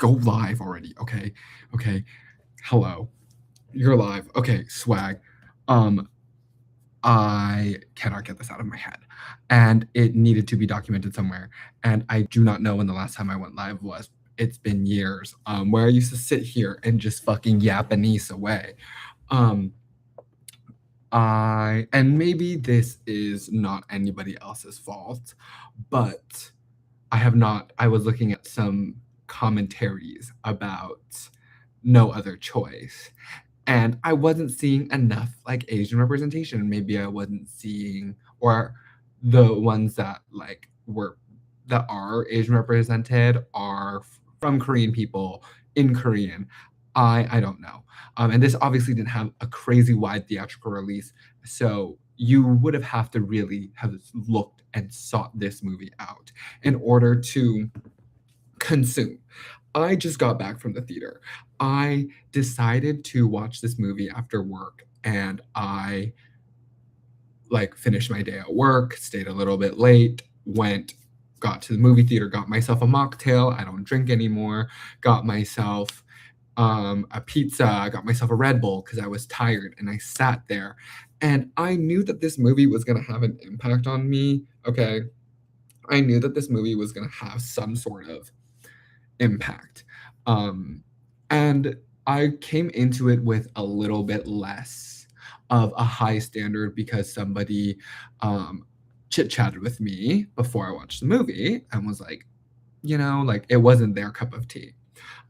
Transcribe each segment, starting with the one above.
go live already, okay? Okay. Hello. You're live. Okay, swag. Um, I cannot get this out of my head. And it needed to be documented somewhere. And I do not know when the last time I went live was. It's been years. Where I used to sit here and just fucking Japanese away. Um, and maybe this is not anybody else's fault, but I was looking at some commentaries about No Other Choice, and I wasn't seeing enough like Asian representation. Maybe I wasn't seeing, or the ones that like were that are Asian represented are from Korean people in Korean. I don't know. And this obviously didn't have a crazy wide theatrical release, so you would have to really have looked and sought this movie out in order to consume. I just got back from the theater. I decided to watch this movie after work, and I like finished my day at work, stayed a little bit late, got to the movie theater, got myself a mocktail. I don't drink anymore. Got myself a pizza, got myself a Red Bull because I was tired, and I sat there, and I knew that this movie was going to have an impact on me. Okay. I knew that this movie was going to have some sort of impact. Um, and I came into it with a little bit less of a high standard because somebody chit chatted with me before I watched the movie and was like, like it wasn't their cup of tea.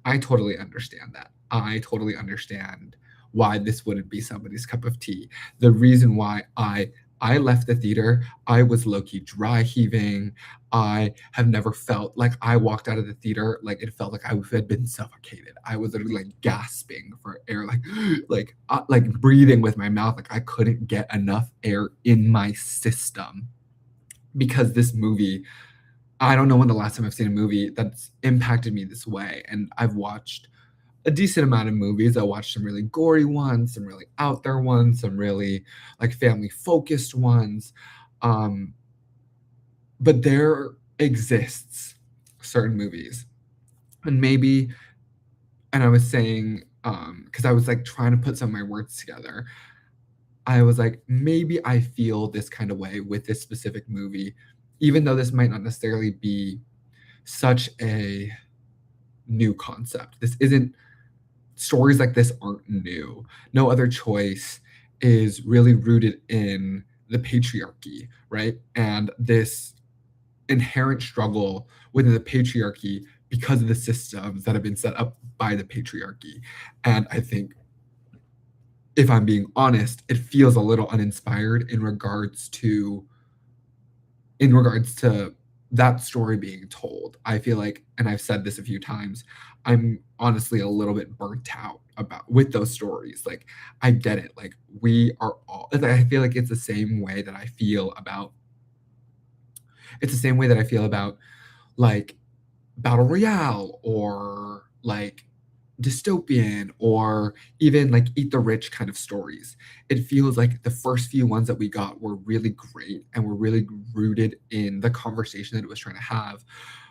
I totally understand that. I totally understand why this wouldn't be somebody's cup of tea. The reason why I left the theater, I was low-key dry heaving. I have never felt like I walked out of the theater like it felt like I had been suffocated. I was literally like gasping for air, like breathing with my mouth. Like I couldn't get enough air in my system because this movie, I don't know when the last time I've seen a movie that's impacted me this way. And I've watched a decent amount of movies. I watched some really gory ones, some really out there ones, some really like family focused ones. Um, but there exists certain movies. And maybe, and I was saying, because I was like trying to put some of my words together, I was like, maybe I feel this kind of way with this specific movie, even though this might not necessarily be such a new concept. This isn't stories like this aren't new. No Other Choice is really rooted in the patriarchy, right? And this inherent struggle within the patriarchy because of the systems that have been set up by the patriarchy. And I think, if I'm being honest, it feels a little uninspired in regards to that story being told. I feel like, and I've said this a few times, I'm honestly a little bit burnt out about with those stories. Like I get it. Like we are all, I feel like it's the same way that I feel about like battle royale or like dystopian or even like eat the rich kind of stories. It feels like the first few ones that we got were really great and were really rooted in the conversation that it was trying to have,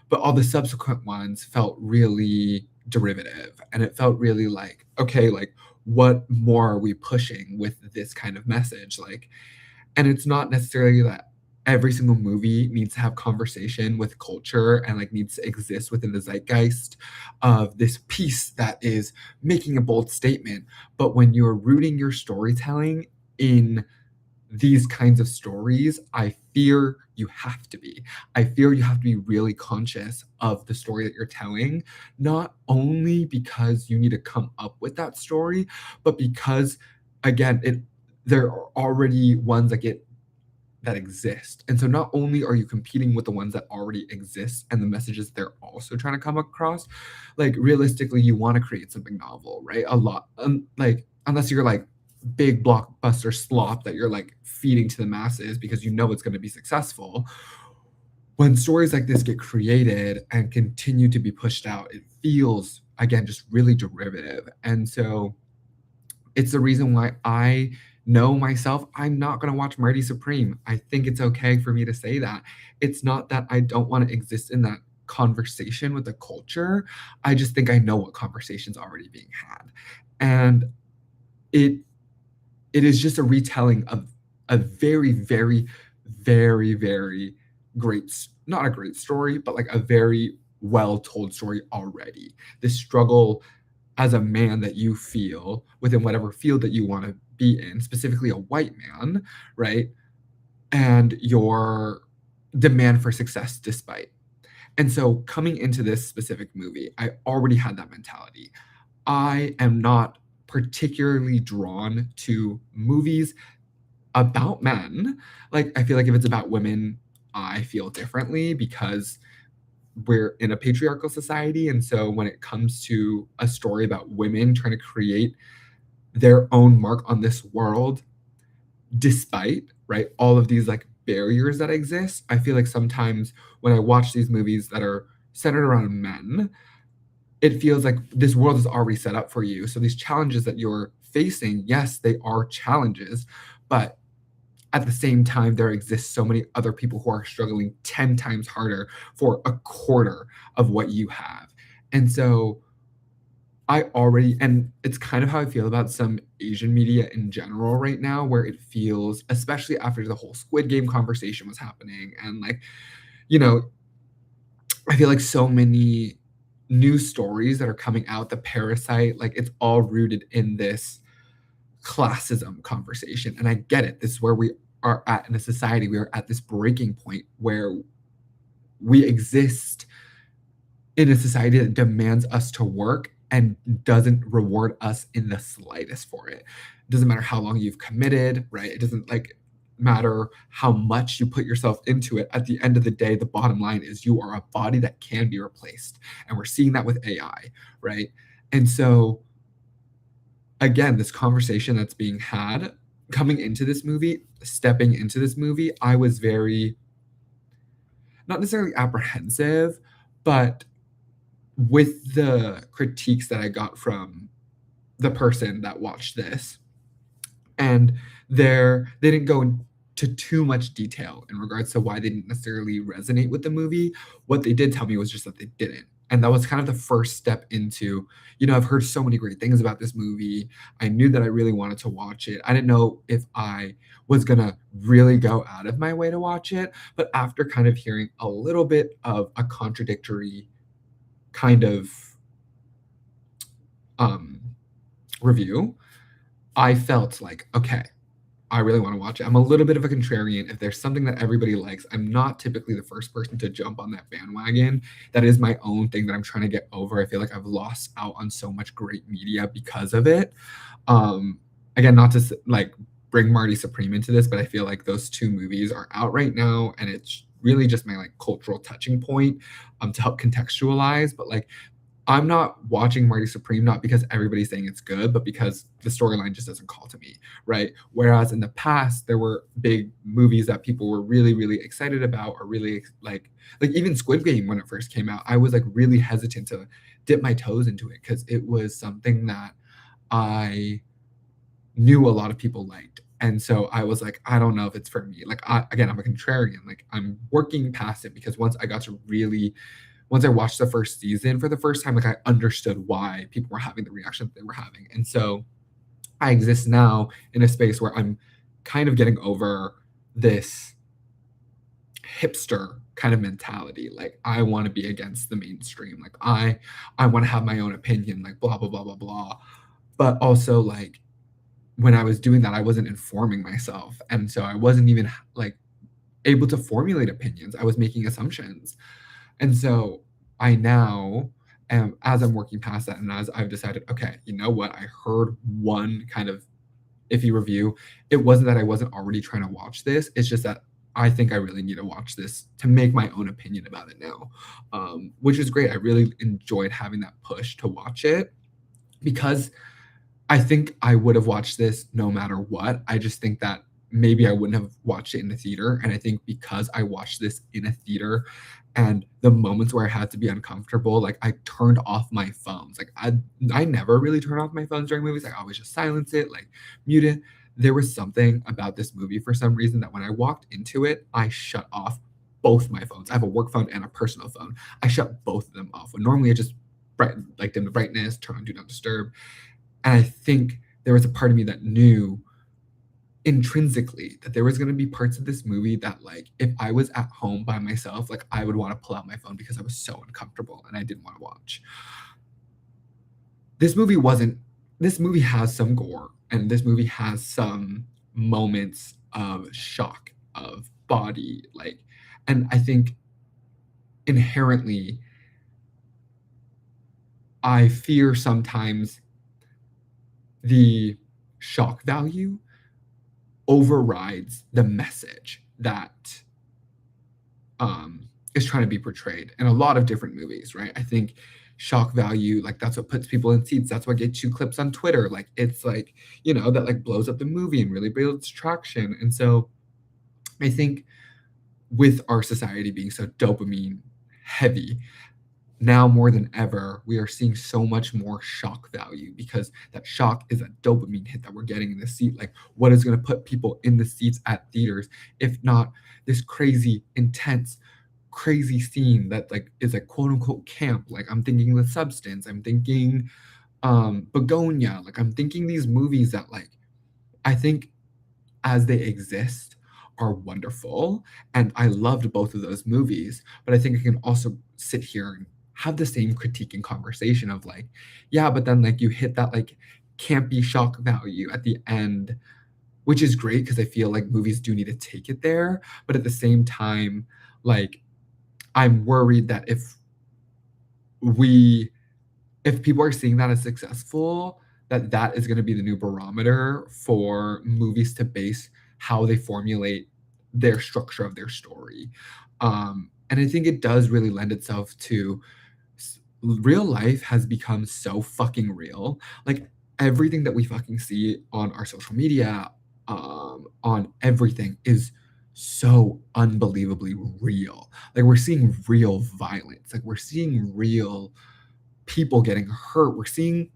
but all the subsequent ones felt really derivative, and it felt really like, okay, like what more are we pushing with this kind of message? Like, and it's not necessarily that every single movie needs to have conversation with culture and like needs to exist within the zeitgeist of this piece that is making a bold statement. But when you're rooting your storytelling in these kinds of stories, I fear you have to be. I fear you have to be really conscious of the story that you're telling, not only because you need to come up with that story, but because again, there are already ones that exist. And so not only are you competing with the ones that already exist and the messages they're also trying to come across, like realistically, you want to create something novel, right? A lot, like unless you're like big blockbuster slop that you're like feeding to the masses because you know it's going to be successful. When stories like this get created and continue to be pushed out, it feels again just really derivative. And so it's the reason why I know myself, I'm not going to watch Mighty Supreme. I think it's okay for me to say that. It's not that I don't want to exist in that conversation with the culture. I just think I know what conversation's already being had. And it it is just a retelling of a very, very, very, very not a great story, but like a very well told story already. The struggle as a man that you feel within whatever field that you want to be in, specifically a white man, right? And your demand for success despite. And so coming into this specific movie, I already had that mentality. I am not particularly drawn to movies about men. Like, I feel like if it's about women, I feel differently because we're in a patriarchal society. And so when it comes to a story about women trying to create their own mark on this world, despite, right, all of these like barriers that exist, I feel like sometimes when I watch these movies that are centered around men, it feels like this world is already set up for you. So these challenges that you're facing, yes, they are challenges, but at the same time, there exists so many other people who are struggling 10 times harder for a quarter of what you have. And so and it's kind of how I feel about some Asian media in general right now, where it feels, especially after the whole Squid Game conversation was happening, and like, you know, I feel like so many news stories that are coming out, the Parasite, like it's all rooted in this classism conversation. And I get it. This is where we are at in a society. We are at this breaking point where we exist in a society that demands us to work and doesn't reward us in the slightest for it. It doesn't matter how long you've committed, right? It doesn't like matter how much you put yourself into it. At the end of the day, the bottom line is you are a body that can be replaced. And we're seeing that with AI, right? And so again, this conversation that's being had coming into this movie, stepping into this movie, I was very not necessarily apprehensive, but with the critiques that I got from the person that watched this, and they didn't go into too much detail in regards to why they didn't necessarily resonate with the movie. What they did tell me was just that they didn't. And that was kind of the first step into, I've heard so many great things about this movie. I knew that I really wanted to watch it. I didn't know if I was going to really go out of my way to watch it. But after kind of hearing a little bit of a contradictory kind of um, review, I felt like, okay, I really want to watch it. I'm a little bit of a contrarian. If there's something that everybody likes, I'm not typically the first person to jump on that bandwagon. That is my own thing that I'm trying to get over. I feel like I've lost out on so much great media because of it. Again, not to like bring Marty Supreme into this, but I feel like those two movies are out right now, and it's really just my like cultural touching point to help contextualize. But like, I'm not watching Marty Supreme not because everybody's saying it's good, but because the storyline just doesn't call to me, right? Whereas in the past, there were big movies that people were really, really excited about, or really like even Squid Game when it first came out. I was like really hesitant to dip my toes into it because it was something that I knew a lot of people liked. And so I was like, I don't know if it's for me. Like, again, I'm a contrarian. Like, I'm working past it because once I watched the first season for the first time, like I understood why people were having the reaction that they were having. And so I exist now in a space where I'm kind of getting over this hipster kind of mentality. Like, I want to be against the mainstream. Like, I want to have my own opinion, like blah, blah, blah, blah, blah. But also like when I was doing that, I wasn't informing myself. And so I wasn't even like able to formulate opinions. I was making assumptions. And so I now am, as I'm working past that, and as I've decided, okay, you know what? I heard one kind of iffy review. It wasn't that I wasn't already trying to watch this. It's just that I think I really need to watch this to make my own opinion about it now, which is great. I really enjoyed having that push to watch it because I think I would have watched this no matter what. I just think that maybe I wouldn't have watched it in the theater. And I think because I watched this in a theater and the moments where I had to be uncomfortable, like I turned off my phones. Like I never really turn off my phones during movies. I always just silence it, like mute it. There was something about this movie for some reason that when I walked into it, I shut off both my phones. I have a work phone and a personal phone. I shut both of them off. When normally I just dim the brightness, turn on do not disturb. And I think there was a part of me that knew intrinsically that there was going to be parts of this movie that, like, if I was at home by myself, like, I would want to pull out my phone because I was so uncomfortable and I didn't want to watch. This movie wasn't this movie has some gore, and this movie has some moments of shock, of body, like, and I think inherently I fear sometimes the shock value overrides the message that is trying to be portrayed in a lot of different movies, right? I think shock value, like, that's what puts people in seats. That's what gets you clips on Twitter. Like, it's like, that like blows up the movie and really builds traction. And so I think with our society being so dopamine heavy, now more than ever, we are seeing so much more shock value because that shock is a dopamine hit that we're getting in the seat. Like, what is going to put people in the seats at theaters if not this crazy, intense, crazy scene that, like, is like quote unquote camp? Like, I'm thinking The Substance, I'm thinking Begonia, like, I'm thinking these movies that, like, I think as they exist are wonderful, and I loved both of those movies, but I think I can also sit here and have the same critique and conversation of, like, yeah, but then, like, you hit that, like, campy shock value at the end, which is great because I feel like movies do need to take it there, but at the same time, like, I'm worried that we if people are seeing that as successful, that is gonna be the new barometer for movies to base how they formulate their structure of their story. And I think it does really lend itself to real life has become so fucking real. Like, everything that we fucking see on our social media, on everything is so unbelievably real. Like, we're seeing real violence. Like, we're seeing real people getting hurt. We're seeing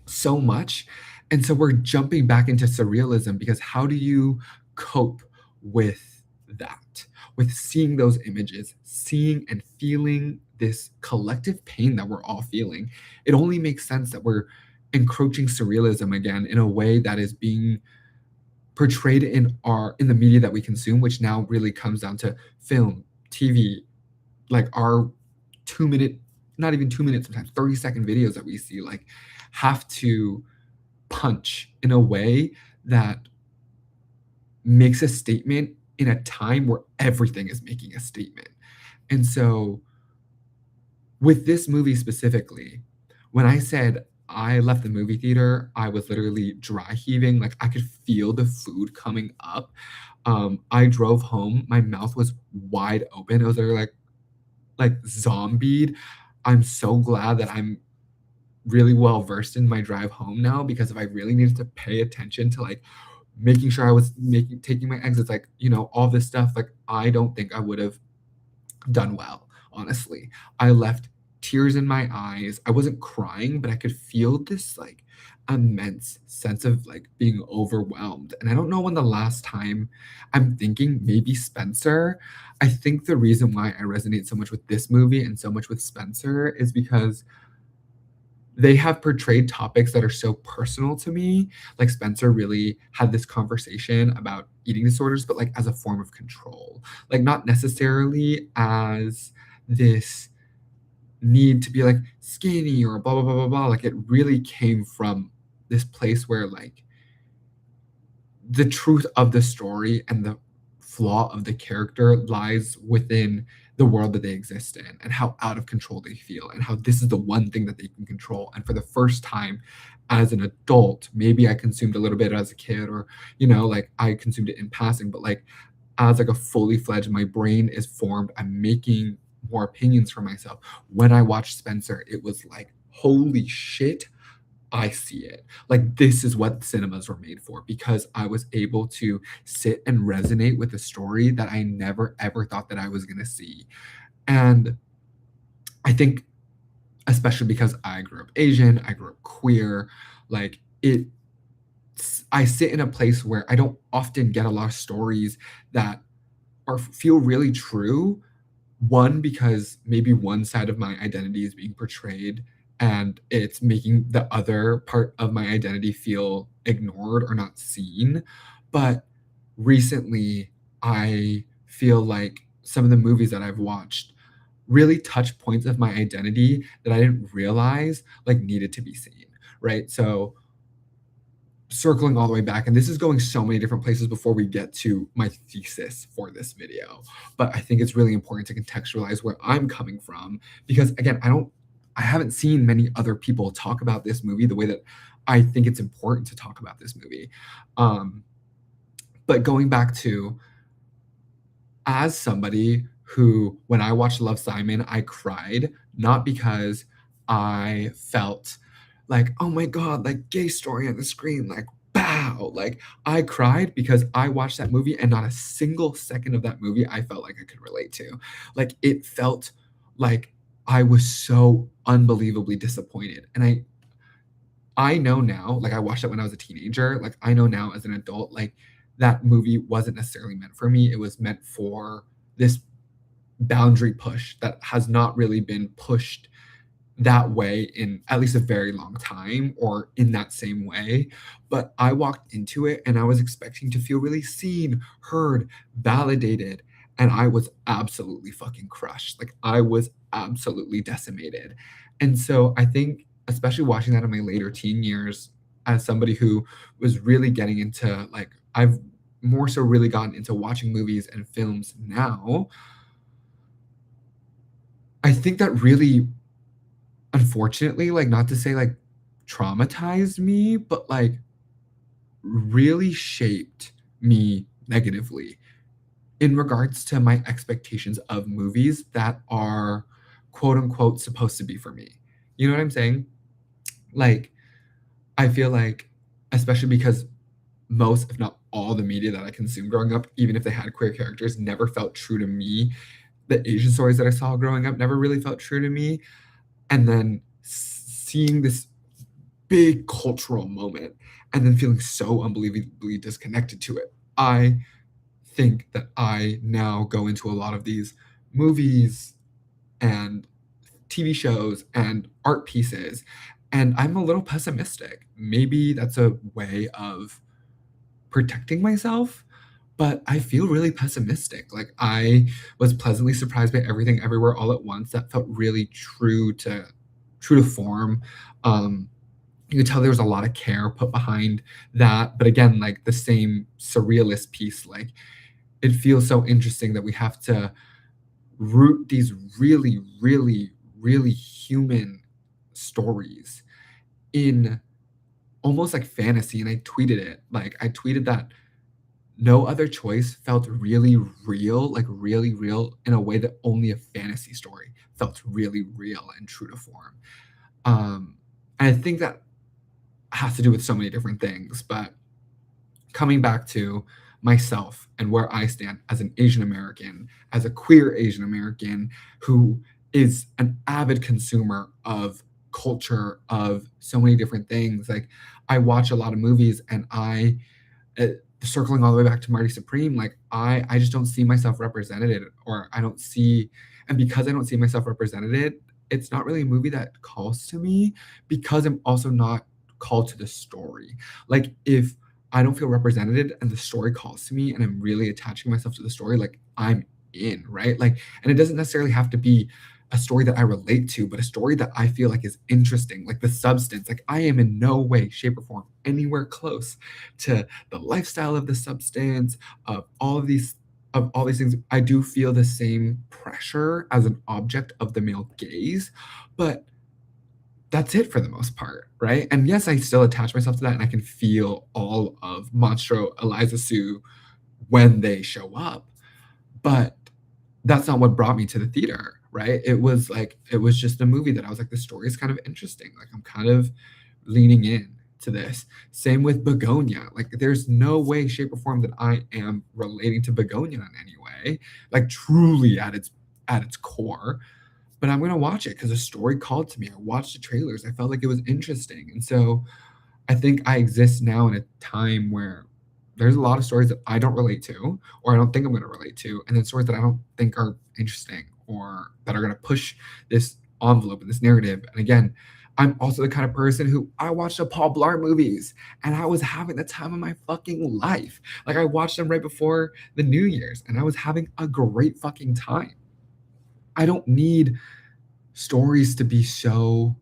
so much. And so we're jumping back into surrealism because how do you cope with that? With seeing those images, seeing and feeling this collective pain that we're all feeling. It only makes sense that we're encroaching surrealism again in a way that is being portrayed in the media that we consume, which now really comes down to film, TV, like our 2 minute, not even 2 minutes, sometimes 30-second videos that we see, like, have to punch in a way that makes a statement in a time where everything is making a statement. And so with this movie specifically, when I said I left the movie theater, I was literally dry heaving. Like, I could feel the food coming up. I drove home. My mouth was wide open. It was literally like zombied. I'm so glad that I'm really well versed in my drive home now because if I really needed to pay attention to, like, making sure I was taking my exits, like, all this stuff, like, I don't think I would have done well, honestly. I left tears in my eyes. I wasn't crying, but I could feel this, like, immense sense of, like, being overwhelmed. And I don't know when the last time I'm thinking maybe Spencer. I think the reason why I resonate so much with this movie and so much with Spencer is because they have portrayed topics that are so personal to me. Like, Spencer really had this conversation about eating disorders, but, like, as a form of control. Like, not necessarily as this need to be, like, skinny or blah, blah, blah, blah, blah. Like, it really came from this place where, like, the truth of the story and the flaw of the character lies within the world that they exist in and how out of control they feel and how this is the one thing that they can control. And for the first time as an adult, maybe I consumed a little bit as a kid or, like, I consumed it in passing, but, like, as, like, a fully fledged, my brain is formed. I'm making more opinions for myself. When I watched Spencer, it was like, holy shit, I see it. Like, this is what cinemas were made for because I was able to sit and resonate with a story that I never ever thought that I was going to see. And I think, especially because I grew up Asian, I grew up queer, like, I sit in a place where I don't often get a lot of stories that or feel really true. One, because maybe one side of my identity is being portrayed and it's making the other part of my identity feel ignored or not seen. But recently, I feel like some of the movies that I've watched really touch points of my identity that I didn't realize like needed to be seen, right? So circling all the way back, and this is going so many different places before we get to my thesis for this video, but I think it's really important to contextualize where I'm coming from because again, I haven't seen many other people talk about this movie the way that I think it's important to talk about this movie. Um, but going back to as somebody who, when I watched Love Simon, I cried, not because I felt like, oh my God, like gay story on the screen, like, bow. Like, I cried because I watched that movie and not a single second of that movie I felt like I could relate to. Like, it felt like I was so unbelievably disappointed. And I know now, like I watched it when I was a teenager, like I know now as an adult, like that movie wasn't necessarily meant for me. It was meant for this boundary push that has not really been pushed that way in at least a very long time or in that same way. But I walked into it and I was expecting to feel really seen, heard, validated. And I was absolutely fucking crushed. Like I was absolutely decimated. And so I think, especially watching that in my later teen years, as somebody who was really getting into like, I've more so really gotten into watching movies and films now. I think that really unfortunately, like, not to say, like, traumatized me, but, like, really shaped me negatively in regards to my expectations of movies that are, quote, unquote, "supposed to be for me." You know what I'm saying? Like, I feel like especially because most, if not all, the media that I consumed growing up, even if they had queer characters, never felt true to me. The Asian stories that I saw growing up never really felt true to me, and then seeing this big cultural moment and then feeling so unbelievably disconnected to it. I think that I now go into a lot of these movies and TV shows and art pieces, and I'm a little pessimistic. Maybe that's a way of protecting myself, but I feel really pessimistic. Like I was pleasantly surprised by Everything Everywhere All at Once. That felt really true to form. Um, you could tell there was a lot of care put behind that. But again, like the same surrealist piece, like it feels so interesting that we have to root these really, really, really human stories in almost like fantasy. And I tweeted it. Like I tweeted that No Other Choice felt really real, like really real in a way that only a fantasy story felt really real and true to form. And I think that has to do with so many different things. But coming back to myself and where I stand as an Asian American, as a queer Asian American who is an avid consumer of culture, of so many different things. Like I watch a lot of movies and circling all the way back to Marty Supreme, like I just don't see myself represented or I don't see, and because I don't see myself represented, it's not really a movie that calls to me because I'm also not called to the story. Like if I don't feel represented and the story calls to me and I'm really attaching myself to the story, like I'm in, right? Like, and it doesn't necessarily have to be a story that I relate to, but a story that I feel like is interesting, like the substance. Like I am in no way, shape, or form anywhere close to the lifestyle of the substance, of all these things. I do feel the same pressure as an object of the male gaze, but that's it for the most part, right? And yes, I still attach myself to that and I can feel all of Monstro, Eliza Sue when they show up. But that's not what brought me to the theater, right? It was just a movie that I was like, the story is kind of interesting. Like I'm kind of leaning in to this. Same with Begonia. Like there's no way, shape, or form that I am relating to Begonia in any way, like truly at its core. But I'm gonna watch it because the story called to me. I watched the trailers. I felt like it was interesting. And so I think I exist now in a time where there's a lot of stories that I don't relate to, or I don't think I'm gonna relate to, and then stories that I don't think are interesting or that are gonna push this envelope and this narrative. And again, I'm also the kind of person who I watched the Paul Blart movies and I was having the time of my fucking life. Like I watched them right before the New Year's and I was having a great fucking time. I don't need stories to be so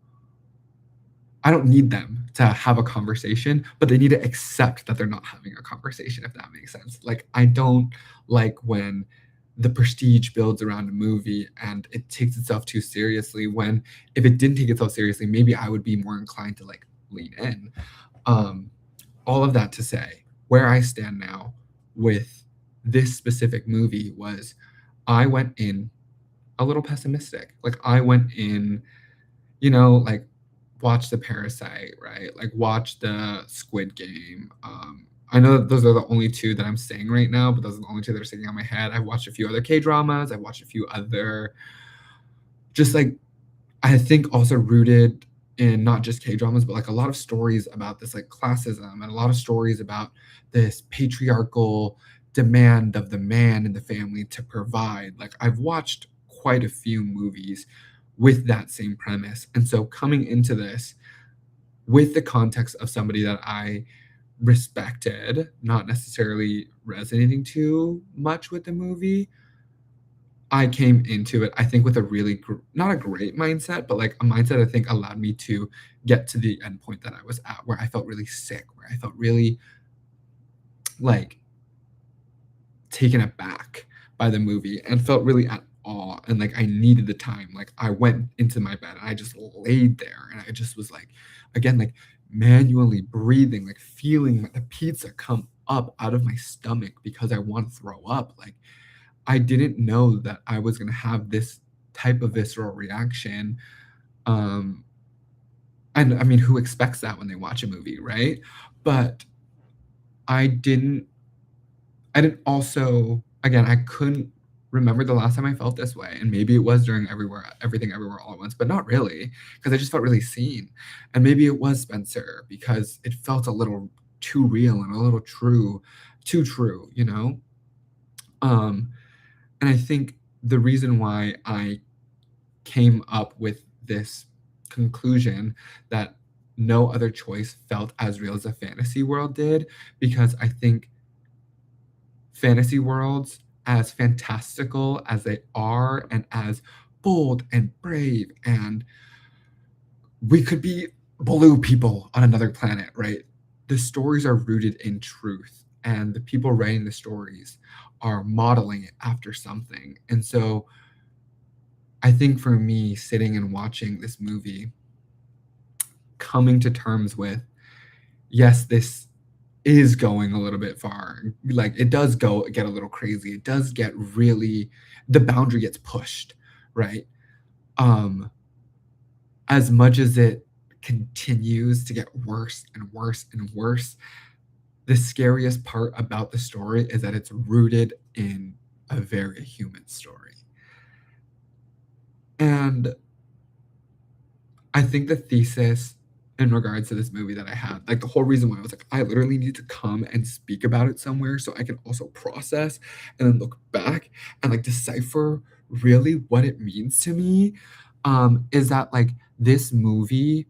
I don't need them to have a conversation, but they need to accept that they're not having a conversation, if that makes sense. Like, I don't like when the prestige builds around a movie and it takes itself too seriously when if it didn't take itself seriously, maybe I would be more inclined to like lean in. Um, all of that to say, where I stand now with this specific movie was I went in a little pessimistic. Like I went in, like watch the Parasite, right? Like watch the Squid Game. I know that those are the only two that I'm saying right now, but those are the only two that are sticking on my head. I've watched a few other K dramas. I've watched a few other, just like I think also rooted in not just K dramas, but like a lot of stories about this like classism and a lot of stories about this patriarchal demand of the man in the family to provide. Like I've watched quite a few movies with that same premise. And so coming into this with the context of somebody that I respected, not necessarily resonating too much with the movie, I came into it, I think, with a really not a great mindset, but like a mindset I think allowed me to get to the end point that I was at, where I felt really sick, where I felt really like taken aback by the movie and felt really at awe and like I needed the time. Like I went into my bed and I just laid there and I just was like, again, like manually breathing, like feeling the pizza come up out of my stomach because I want to throw up. Like I didn't know that I was gonna have this type of visceral reaction. Um, and I mean, who expects that when they watch a movie, right? But I didn't I didn't also again, I couldn't remember the last time I felt this way, and maybe it was during Everything Everywhere All at Once, but not really, because I just felt really seen. And maybe it was Spencer because it felt a little too real and a little too true, you know? Um, and I think the reason why I came up with this conclusion that no other choice felt as real as a fantasy world did, because I think fantasy worlds, as fantastical as they are and as bold and brave, and we could be blue people on another planet, right? The stories are rooted in truth, and the people writing the stories are modeling it after something. And so I think for me, sitting and watching this movie, coming to terms with, yes, this is going a little bit far. Like it does go get a little crazy. It does get really the boundary gets pushed, right? Um as much as it continues to get worse and worse and worse, the scariest part about the story is that it's rooted in a very human story. And I think the thesis in regards to this movie that I had, like the whole reason why I was like, I literally need to come and speak about it somewhere so I can also process and then look back and like decipher really what it means to me. Is that like this movie,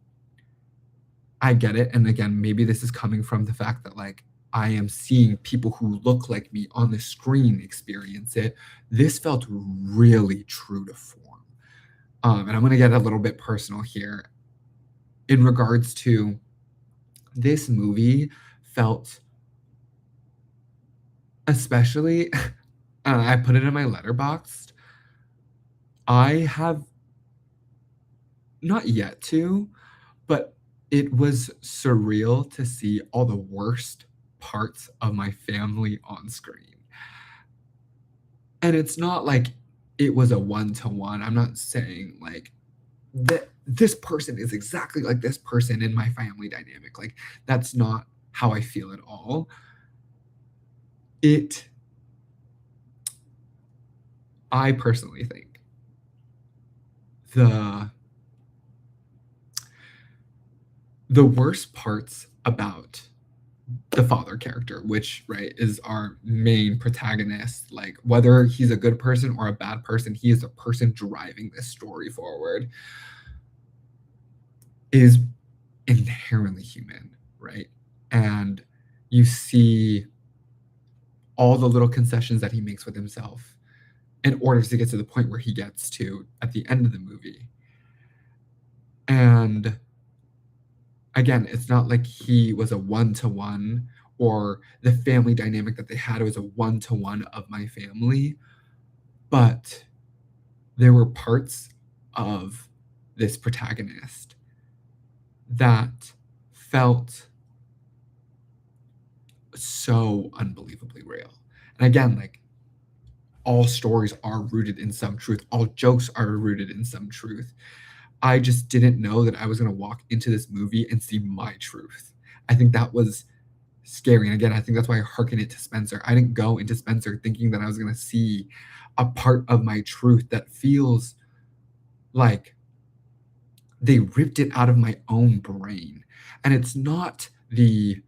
I get it. And again, maybe this is coming from the fact that like I am seeing people who look like me on the screen experience it. This felt really true to form. And I'm going to get a little bit personal here in regards to this movie felt especially I put it in my letterboxd. I have not yet to, but it was surreal to see all the worst parts of my family on screen. And it's not like it was a one to one. I'm not saying like that this person is exactly like this person in my family dynamic. Like that's not how I feel at all. It I personally think the the worst parts about the father character, which, right, is our main protagonist. Like, whether he's a good person or a bad person, he is a person driving this story forward, is inherently human, right? And you see all the little concessions that he makes with himself in order to get to the point where he gets to at the end of the movie. And again, it's not like he was a one to one, or the family dynamic that they had was a one to one of my family, but there were parts of this protagonist that felt so unbelievably real. And again, like, all stories are rooted in some truth, all jokes are rooted in some truth. I just didn't know that I was going to walk into this movie and see my truth. I think that was scary. And again, I think that's why I hearken it to Spencer. I didn't go into Spencer thinking that I was going to see a part of my truth that feels like they ripped it out of my own brain. And it's not the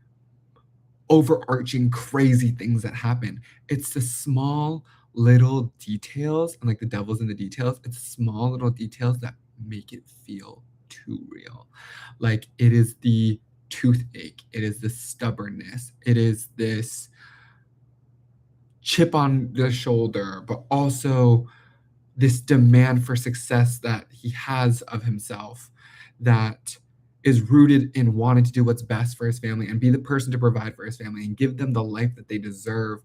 overarching crazy things that happen. It's the small little details, and like the devil's in the details. It's small little details that make it feel too real. Like, it is the toothache, it is the stubbornness, it is this chip on the shoulder, but also this demand for success that he has of himself, that is rooted in wanting to do what's best for his family and be the person to provide for his family and give them the life that they deserve,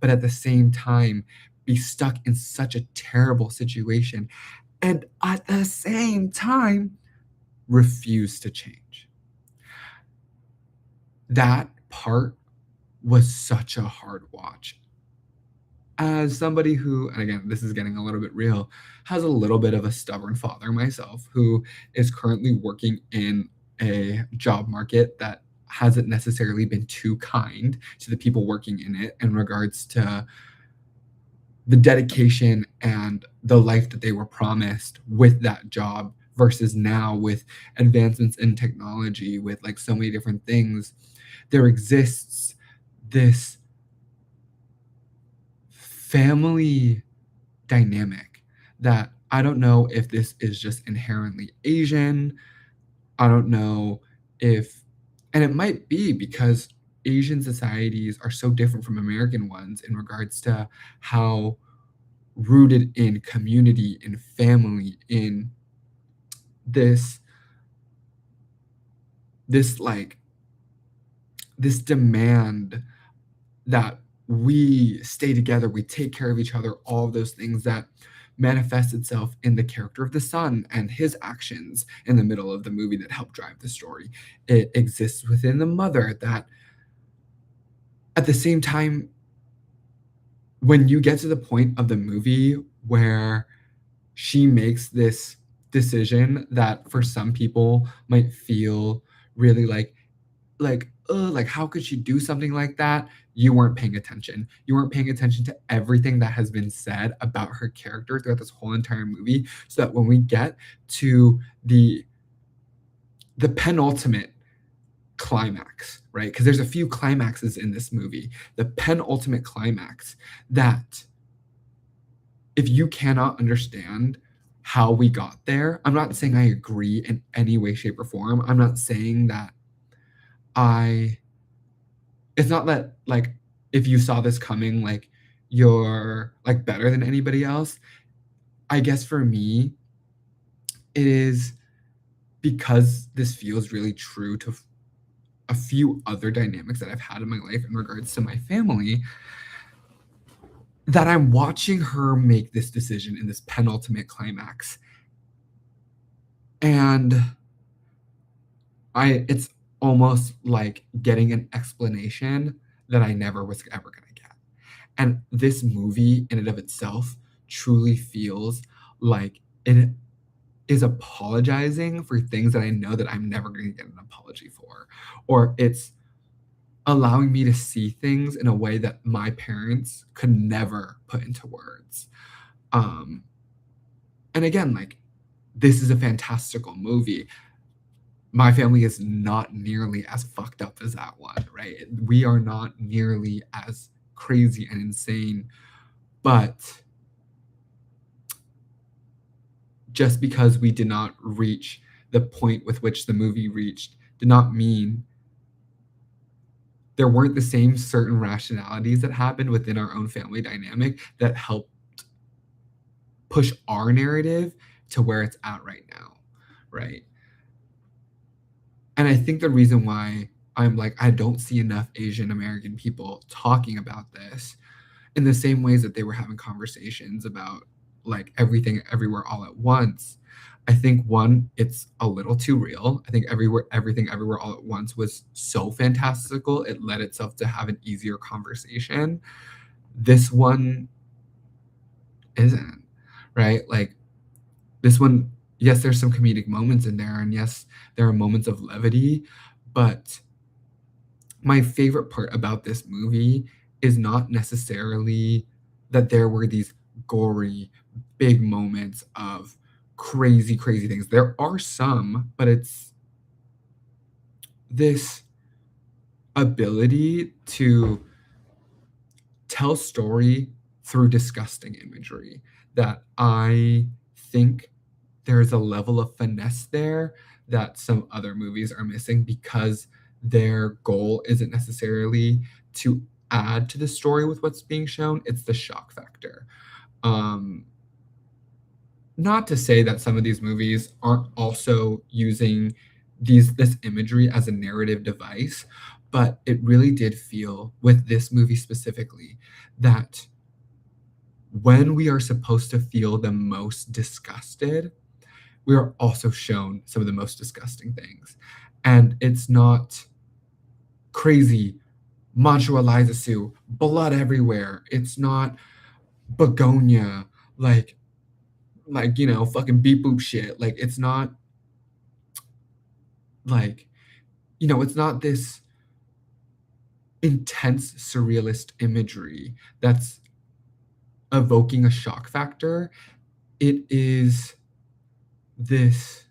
but at the same time be stuck in such a terrible situation, and at the same time refuse to change. That part was such a hard watch. As somebody who, and again, this is getting a little bit real, has a little bit of a stubborn father myself, who is currently working in a job market that hasn't necessarily been too kind to the people working in it in regards to the dedication and the life that they were promised with that job, versus now with advancements in technology, with like so many different things, there exists this family dynamic that I don't know if this is just inherently Asian. I don't know if, and it might be because Asian societies are so different from American ones in regards to how rooted in community, in family, in this this like this demand that we stay together, we take care of each other, all of those things that manifest itself in the character of the son and his actions in the middle of the movie that help drive the story. It exists within the mother that, at the same time, when you get to the point of the movie where she makes this decision that for some people might feel really like, how could she do something like that? You weren't paying attention. You weren't paying attention to everything that has been said about her character throughout this whole entire movie, so that when we get to the penultimate climax, right? Because there's a few climaxes in this movie. The penultimate climax, that if you cannot understand how we got there, I'm not saying I agree in any way, shape, or form. I'm not saying that I it's not that, like, if you saw this coming, like, you're, like, better than anybody else. I guess for me, it is because this feels really true to a few other dynamics that I've had in my life in regards to my family, that I'm watching her make this decision in this penultimate climax. And it's almost like getting an explanation that I never was ever gonna get. And this movie in and of itself truly feels like it is apologizing for things that I know that I'm never gonna get an apology for. Or it's allowing me to see things in a way that my parents could never put into words. Um, and again, like, this is a fantastical movie, my family is not nearly as fucked up as that one, right? We are not nearly as crazy and insane, but just because we did not reach the point with which the movie reached did not mean there weren't the same certain rationalities that happened within our own family dynamic that helped push our narrative to where it's at right now, right? And I think the reason why I'm like, I don't see enough Asian American people talking about this in the same ways that they were having conversations about like everything everywhere all at once. I think one, it's a little too real. I think everything everywhere all at once was so fantastical, it led itself to have an easier conversation. This one isn't, right? Like this one, yes, there's some comedic moments in there, and yes, there are moments of levity, but my favorite part about this movie is not necessarily that there were these gory, big moments of crazy, crazy things. There are some, but it's this ability to tell story through disgusting imagery that I think there's a level of finesse there that some other movies are missing because their goal isn't necessarily to add to the story with what's being shown, it's the shock factor. Um, Not to say that some of these movies aren't also using this imagery as a narrative device, but it really did feel with this movie specifically that when we are supposed to feel the most disgusted, we are also shown some of the most disgusting things. And it's not crazy, Manchu Eliza Sue, blood everywhere. It's not begonia, fucking beep boop shit. Like it's not like, it's not this intense surrealist imagery that's evoking a shock factor. It is this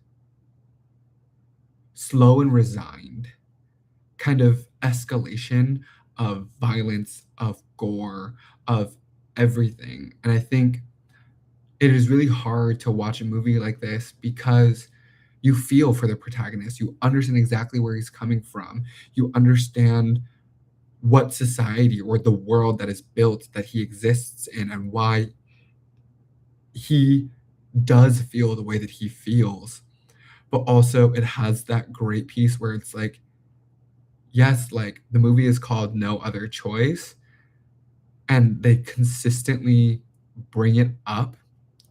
slow and resigned kind of escalation of violence, of gore, of everything. And I think it is really hard to watch a movie like this because you feel for the protagonist. You understand exactly where he's coming from. You understand what society or the world that is built that he exists in and why he does feel the way that he feels. But also, it has that great piece where it's like, yes, like the movie is called No Other Choice, and they consistently bring it up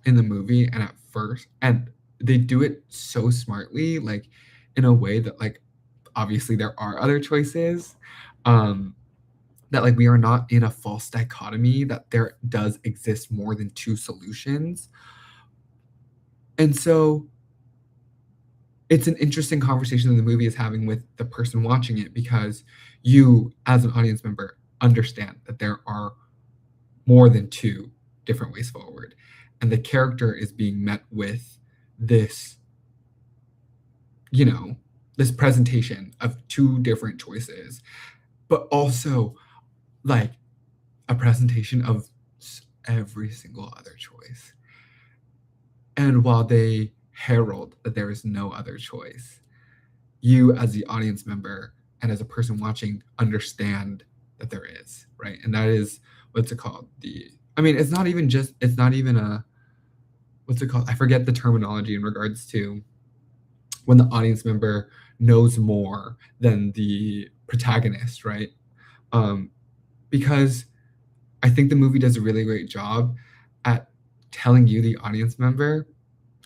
in the movie and at first, and they do it so smartly, like in a way that, like, obviously there are other choices. Um, that like we are not in a false dichotomy, that there does exist more than two solutions. And so it's an interesting conversation that the movie is having with the person watching it because you, as an audience member, understand that there are more than two different ways forward. And the character is being met with this, you know, this presentation of two different choices, but also like a presentation of every single other choice. And while they herald that there is no other choice, you as the audience member and as a person watching understand that there is, right? And that is what's it called? It's not even a, what's it called? I forget the terminology in regards to when the audience member knows more than the protagonist, right? Um, because I think the movie does a really great job at telling you, the audience member,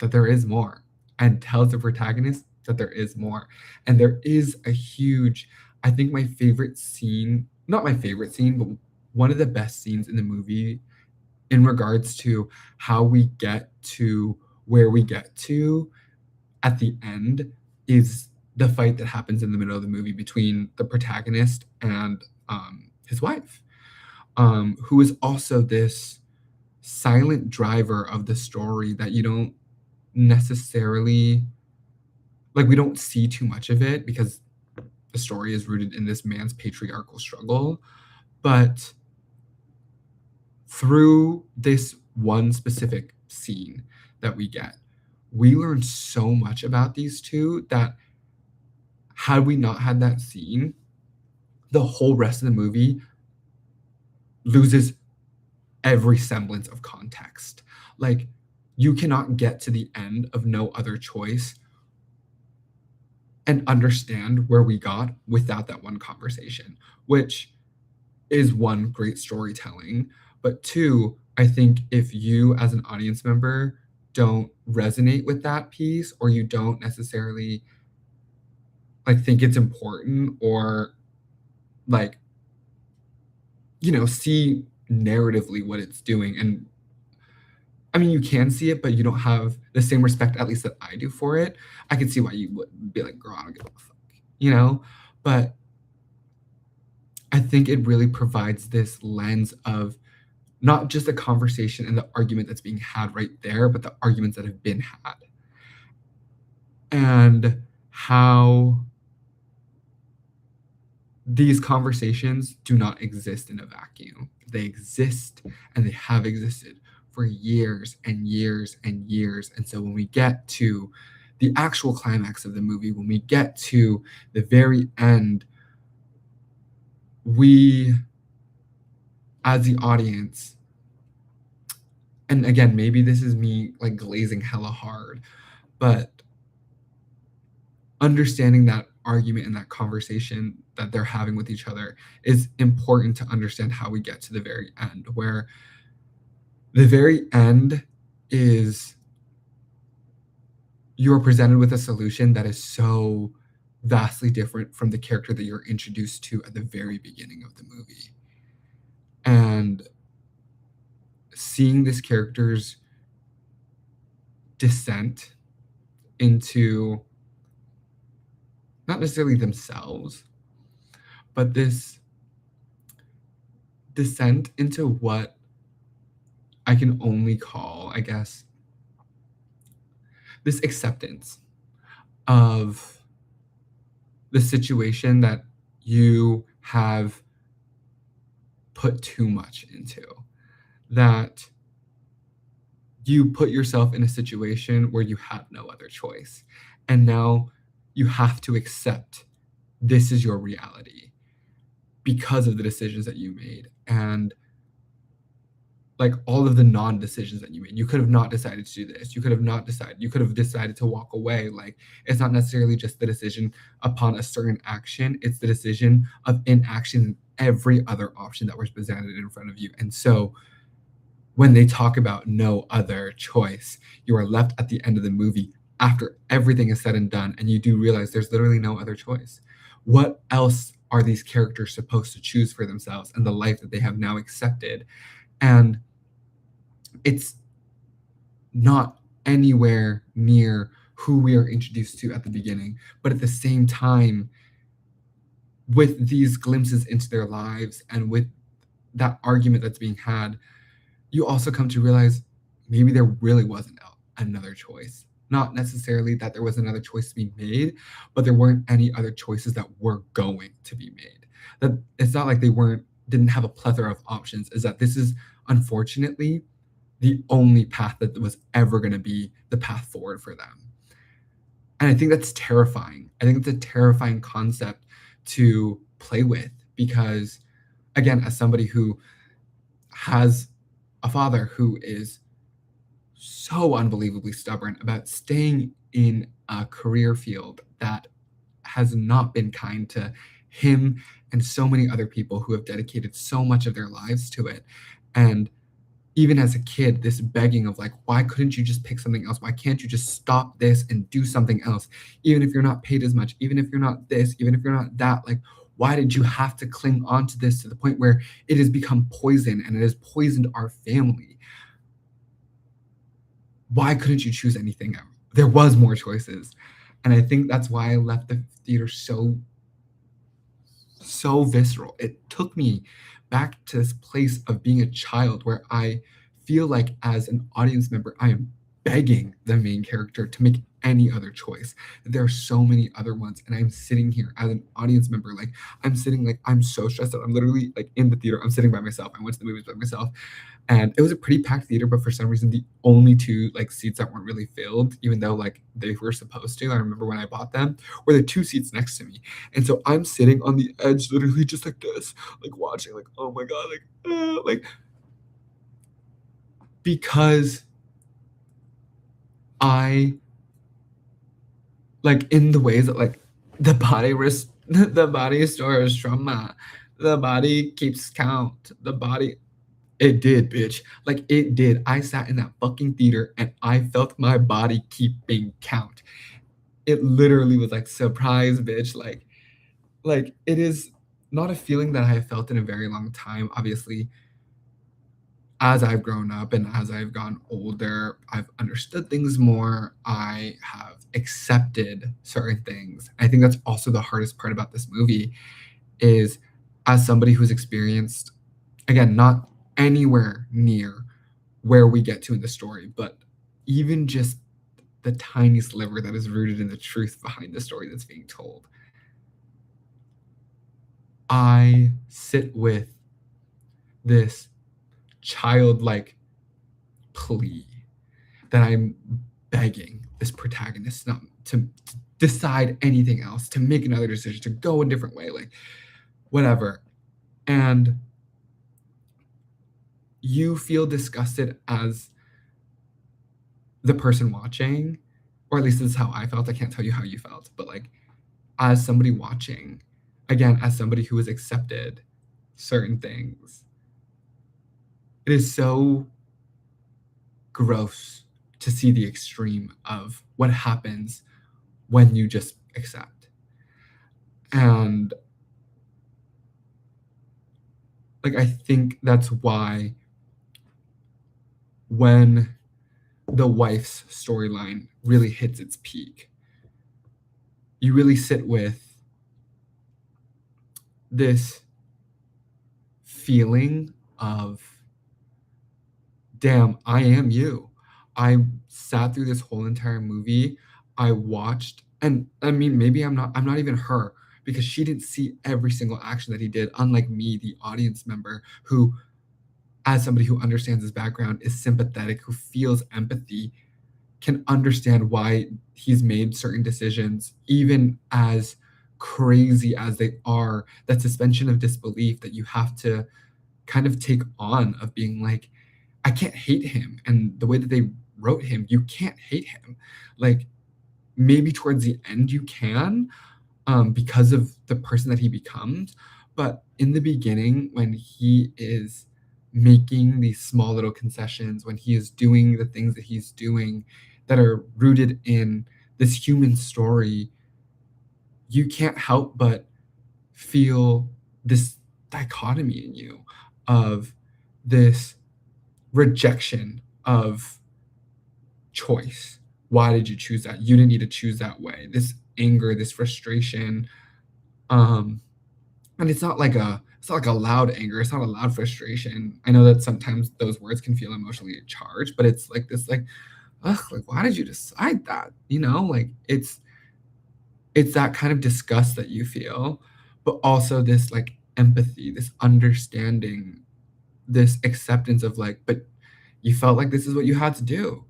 that there is more, and tells the protagonist that there is more. And there is a huge, I think my favorite scene, not my favorite scene, but one of the best scenes in the movie in regards to how we get to where we get to at the end is the fight that happens in the middle of the movie between the protagonist and his wife, who is also this silent driver of the story that you don't necessarily like, we don't see too much of it because the story is rooted in this man's patriarchal struggle, but through this one specific scene that we get, we learn so much about these two that had we not had that scene, the whole rest of the movie loses every semblance of context. Like, you cannot get to the end of No Other Choice and understand where we got without that one conversation, which is one, great storytelling, but two, I think if you as an audience member don't resonate with that piece or you don't necessarily like think it's important or like see narratively what it's doing. And I mean, you can see it, but you don't have the same respect, at least that I do for it. I can see why you would be like, girl, I don't give a fuck, you know? But I think it really provides this lens of not just the conversation and the argument that's being had right there, but the arguments that have been had. And how these conversations do not exist in a vacuum. They exist and they have existed for years and years and years. And so when we get to the actual climax of the movie, when we get to the very end, we, as the audience, and again, maybe this is me like glazing hella hard, but understanding that argument and that conversation that they're having with each other is important to understand how we get to the very end, where the very end is you're presented with a solution that is so vastly different from the character that you're introduced to at the very beginning of the movie. And seeing this character's descent into not necessarily themselves, but this descent into what I can only call, I guess, this acceptance of the situation that you have put too much into, that you put yourself in a situation where you had no other choice. And now you have to accept this is your reality because of the decisions that you made and like all of the non-decisions that you made. You could have not decided to do this. You could have not decided. You could have decided to walk away. Like, it's not necessarily just the decision upon a certain action. It's the decision of inaction and every other option that was presented in front of you. And so when they talk about no other choice, you are left at the end of the movie after everything is said and done, and you do realize there's literally no other choice. What else are these characters supposed to choose for themselves and the life that they have now accepted? And it's not anywhere near who we are introduced to at the beginning. But at the same time, with these glimpses into their lives and with that argument that's being had, you also come to realize maybe there really wasn't another choice. Not necessarily that there was another choice to be made, but there weren't any other choices that were going to be made. That it's not like they didn't have a plethora of options, is that this is unfortunately the only path that was ever going to be the path forward for them. And I think that's terrifying. I think it's a terrifying concept to play with because, again, as somebody who has a father who is so unbelievably stubborn about staying in a career field that has not been kind to him and so many other people who have dedicated so much of their lives to it. And even as a kid, this begging of like, why couldn't you just pick something else? Why can't you just stop this and do something else? Even if you're not paid as much, even if you're not this, even if you're not that, like, why did you have to cling on to this to the point where it has become poison and it has poisoned our family? Why couldn't you choose anything else? There was more choices. And I think that's why I left the theater so visceral. It took me back to this place of being a child where I feel like as an audience member, I am begging the main character to make any other choice. There are so many other ones, and I'm sitting here as an audience member, like, I'm sitting, like, I'm so stressed out. I'm literally, like, in the theater. I'm sitting by myself. I went to the movies by myself, and it was a pretty packed theater, but for some reason, the only 2, like, seats that weren't really filled, even though, like, they were supposed to, I remember when I bought them, were the 2 seats next to me. And so I'm sitting on the edge, literally just like this, like, watching, like, "Oh my god," like, because I like, in the ways that, like, the body the body stores trauma, the body keeps count, the body it did, bitch. Like, it did. I sat in that fucking theater, and I felt my body keeping count. It literally was like, "Surprise, bitch," it is not a feeling that I have felt in a very long time. Obviously, as I've grown up and as I've gotten older, I've understood things more. I have accepted certain things. I think that's also the hardest part about this movie is as somebody who's experienced, again, not anywhere near where we get to in the story, but even just the tiny sliver that is rooted in the truth behind the story that's being told. I sit with this childlike plea that I'm begging this protagonist not to decide anything else, to make another decision, to go a different way, like whatever. And you feel disgusted as the person watching, or at least this is how I felt. I can't tell you how you felt, but like as somebody watching, again, as somebody who has accepted certain things, it is so gross to see the extreme of what happens when you just accept. And like I think that's why when the wife's storyline really hits its peak, you really sit with this feeling of, damn, I am you. I sat through this whole entire movie. I watched, and I mean, maybe I'm not even her because she didn't see every single action that he did, unlike me, the audience member, who, as somebody who understands his background, is sympathetic, who feels empathy, can understand why he's made certain decisions, even as crazy as they are, that suspension of disbelief that you have to kind of take on of being like, I can't hate him. And the way that they wrote him, you can't hate him. Like maybe towards the end you can, because of the person that he becomes. But in the beginning, when he is making these small little concessions, when he is doing the things that he's doing that are rooted in this human story, you can't help but feel this dichotomy in you of this rejection of choice. Why did you choose that? You didn't need to choose that way. This anger, this frustration, um, and it's not like a loud anger. It's not a loud frustration. I know that sometimes those words can feel emotionally charged, but it's like this, like, ugh, like why did you decide that? You know, like it's that kind of disgust that you feel, but also this like empathy, this understanding, this acceptance of like, but you felt like this is what you had to do.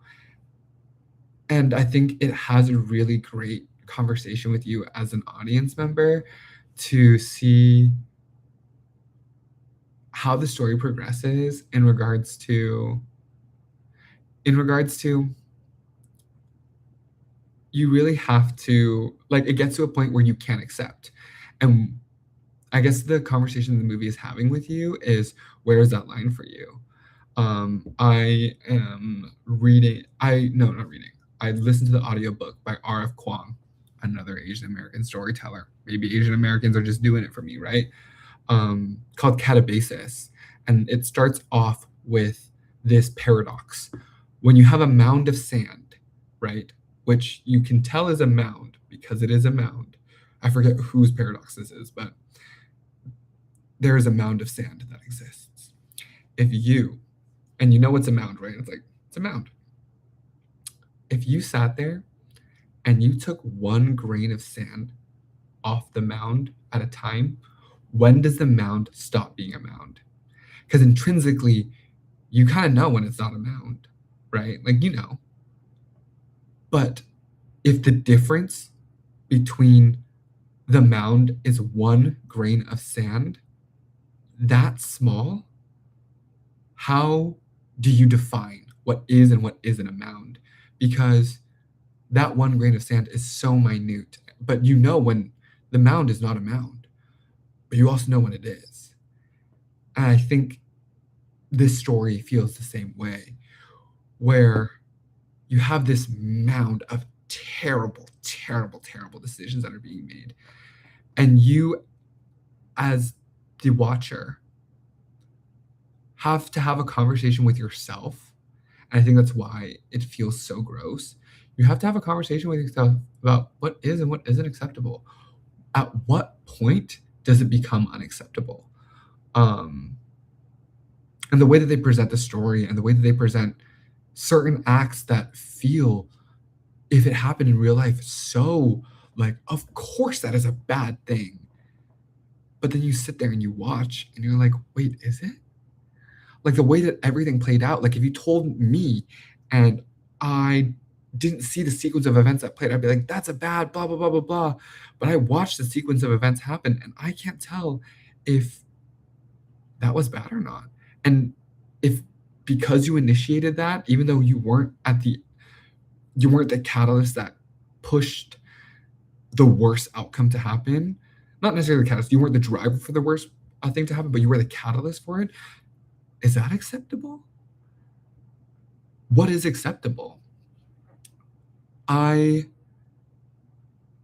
And I think it has a really great conversation with you as an audience member to see how the story progresses in regards to you really have to like it gets to a point where you can't accept. And I guess the conversation the movie is having with you is where is that line for you? I am reading I no, not reading. I listened to the audiobook by R.F. Kuang, another Asian American storyteller. Maybe Asian Americans are just doing it for me, right? Called Catabasis. And it starts off with this paradox. When you have a mound of sand, right, which you can tell is a mound because it is a mound. I forget whose paradox this is, but there is a mound of sand that exists. If you, and you know what's a mound, right? It's like, it's a mound. If you sat there and you took 1 grain of sand off the mound at a time, when does the mound stop being a mound? Because intrinsically, you kinda know when it's not a mound, right? Like, you know. But if the difference between the mound is 1 grain of sand, that small, how do you define what is and what isn't a mound? Because that 1 grain of sand is so minute, but you know when the mound is not a mound, but you also know when it is. And I think this story feels the same way, where you have this mound of terrible, terrible, terrible decisions that are being made. And you, as the watcher, have to have a conversation with yourself. And I think that's why it feels so gross. You have to have a conversation with yourself about what is and what isn't acceptable. At what point does it become unacceptable? Um, and the way that they present the story and the way that they present certain acts that feel, if it happened in real life, so like, of course that is a bad thing. But then you sit there and you watch and you're like, wait, is it? Like the way that everything played out, like if you told me and I didn't see the sequence of events that played, I'd be like, that's a bad blah blah blah blah blah. But I watched the sequence of events happen and I can't tell if that was bad or not. And if because you initiated that, even though you weren't the catalyst that pushed the worst outcome to happen, not necessarily the catalyst, you weren't the driver for the worst thing to happen, but you were the catalyst for it. Is that acceptable? What is acceptable? I,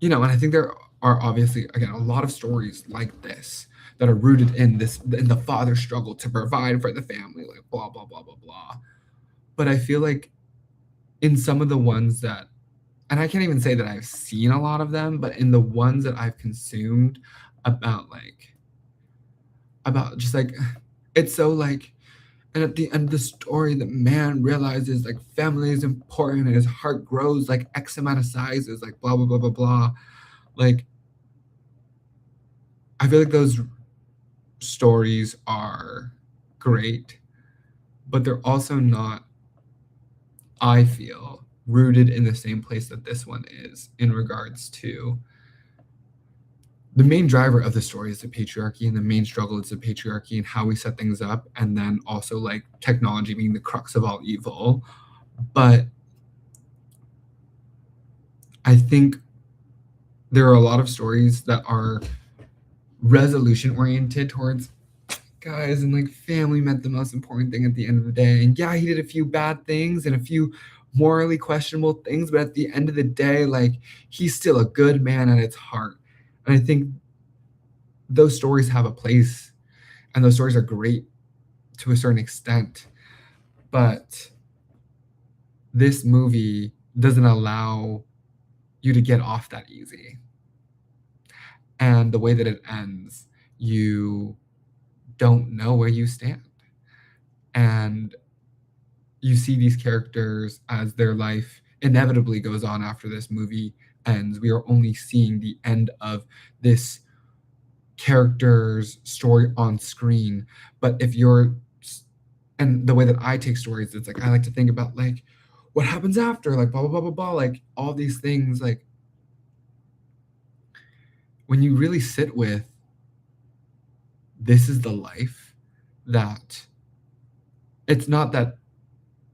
and I think there are obviously, again, a lot of stories like this that are rooted in the father's struggle to provide for the family, like blah, blah, blah, blah, blah. But I feel like in some of the ones that, and I can't even say that I've seen a lot of them, but in the ones that I've consumed about just like, it's so like, and at the end of the story, the man realizes like family is important and his heart grows like X amount of sizes, like blah, blah, blah, blah, blah. Like, I feel like those stories are great, but they're also not, I feel, rooted in the same place that this one is in regards to the main driver of the story is the patriarchy, and the main struggle is the patriarchy and how we set things up, and then also like technology being the crux of all evil. But I think there are a lot of stories that are resolution oriented towards guys, and like family meant the most important thing at the end of the day. And yeah, he did a few bad things and a few morally questionable things, but at the end of the day, like he's still a good man at its heart. And I think those stories have a place and those stories are great to a certain extent. But this movie doesn't allow you to get off that easy. And the way that it ends, you don't know where you stand. And you see these characters as their life inevitably goes on after this movie ends. We are only seeing the end of this character's story on screen. But if you're, and the way that I take stories, it's like I like to think about like what happens after, like blah blah blah blah blah, like all these things. Like when you really sit with, this is the life that, it's not that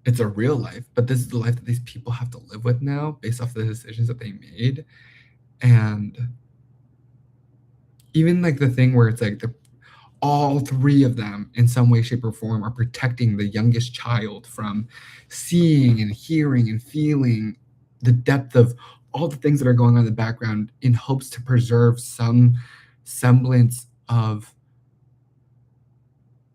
it's a real life, but this is the life that these people have to live with now based off the decisions that they made. And even like the thing where it's like all three of them in some way, shape, or form are protecting the youngest child from seeing and hearing and feeling the depth of all the things that are going on in the background in hopes to preserve some semblance of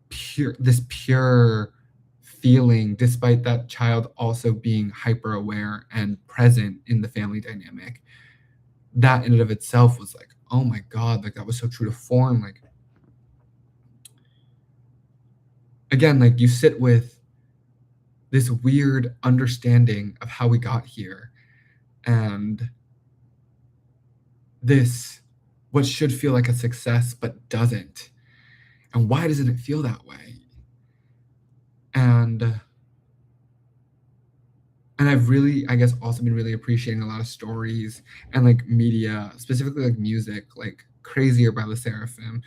pure feeling, despite that child also being hyper aware and present in the family dynamic. That in and of itself was like, oh my God, like that was so true to form. Like, again, like you sit with this weird understanding of how we got here. And this what should feel like a success but doesn't. And why doesn't it feel that way? And and I've really, I guess, also been really appreciating a lot of stories and like media, specifically like music, like Crazier by the Seraphim,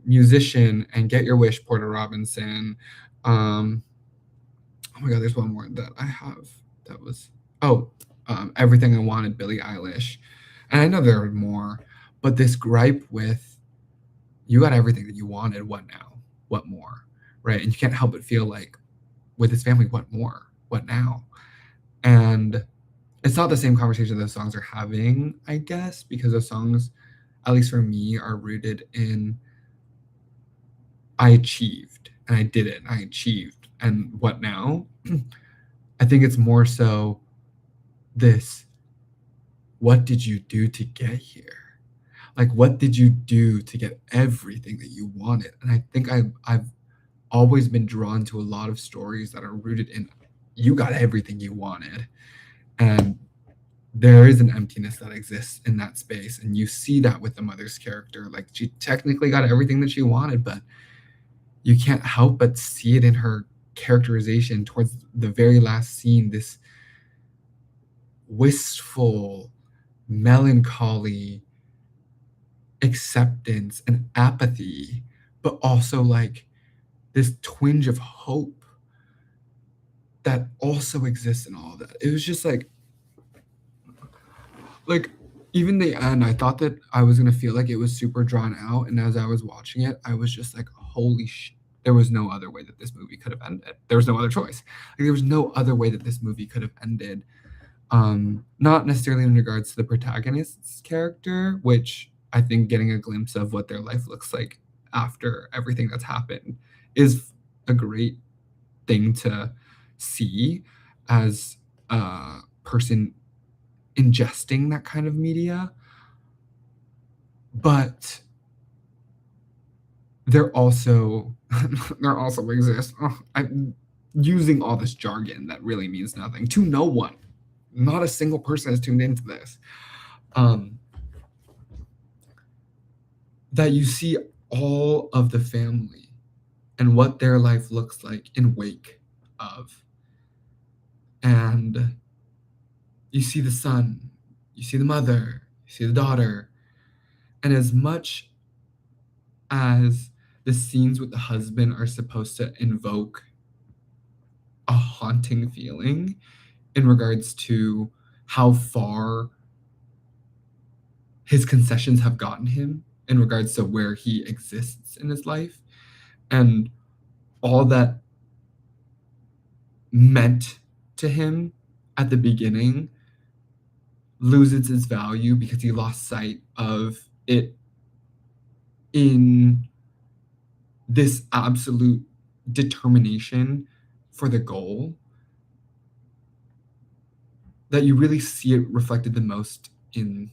Musician and Get Your Wish, Porter Robinson. Um, oh my God, there's one more that I have that was, oh, Everything I Wanted, Billie Eilish. And I know there are more, but this gripe with you got everything that you wanted, what now? What more? Right? And you can't help but feel like with his family, what more? What now? And it's not the same conversation those songs are having, I guess, because those songs, at least for me, are rooted in I achieved and I did it and I achieved. And what now? I think it's more so this what did you do to get here? Like, what did you do to get everything that you wanted? And I think I've always been drawn to a lot of stories that are rooted in you got everything you wanted. And there is an emptiness that exists in that space. And you see that with the mother's character. Like, she technically got everything that she wanted, but you can't help but see it in her characterization towards the very last scene, this wistful, melancholy acceptance and apathy, but also like this twinge of hope that also exists in all of that. It was just like even the end, I thought that I was gonna feel like it was super drawn out, and as I was watching it, I was just like, "Holy sh!" There was no other way that this movie could have ended. There was no other choice. Like, there was no other way that this movie could have ended. Not necessarily in regards to the protagonist's character, which I think getting a glimpse of what their life looks like after everything that's happened is a great thing to see as a person ingesting that kind of media. But there also there also exists I'm using all this jargon that really means nothing to no one. Not a single person has tuned into this. Um, that you see all of the family and what their life looks like in wake of. And you see the son, you see the mother, you see the daughter. And as much as the scenes with the husband are supposed to invoke a haunting feeling in regards to how far his concessions have gotten him in regards to where he exists in his life and all that meant to him at the beginning loses its value because he lost sight of it in this absolute determination for the goal, that you really see it reflected the most in